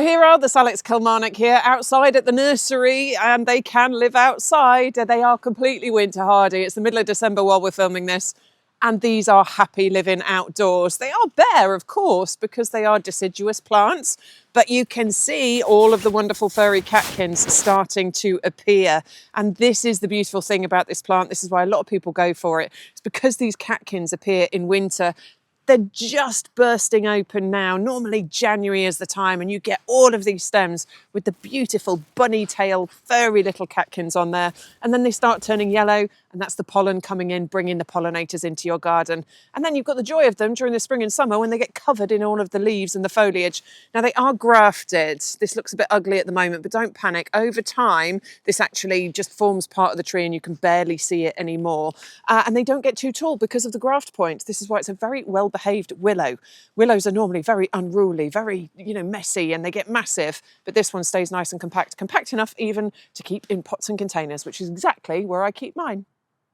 here are the Salix Kilmarnock here outside at the nursery, and they can live outside. They are completely winter hardy. It's the middle of December while we're filming this, and these are happy living outdoors. They are bare, of course, because they are deciduous plants, but you can see all of the wonderful furry catkins starting to appear. And this is the beautiful thing about this plant. This is why a lot of people go for it. It's because these catkins appear in winter. They're just bursting open now. Normally January is the time, and you get all of these stems with the beautiful bunny tail, furry little catkins on there. And then they start turning yellow, and that's the pollen coming in, bringing the pollinators into your garden. And then you've got the joy of them during the spring and summer when they get covered in all of the leaves and the foliage. Now they are grafted. This looks a bit ugly at the moment, but don't panic. Over time, this actually just forms part of the tree and you can barely see it anymore. And they don't get too tall because of the graft point. This is why it's a very well-behaved willow. Willows are normally very unruly, very, messy, and they get massive. But this one stays nice and compact enough even to keep in pots and containers, which is exactly where I keep mine.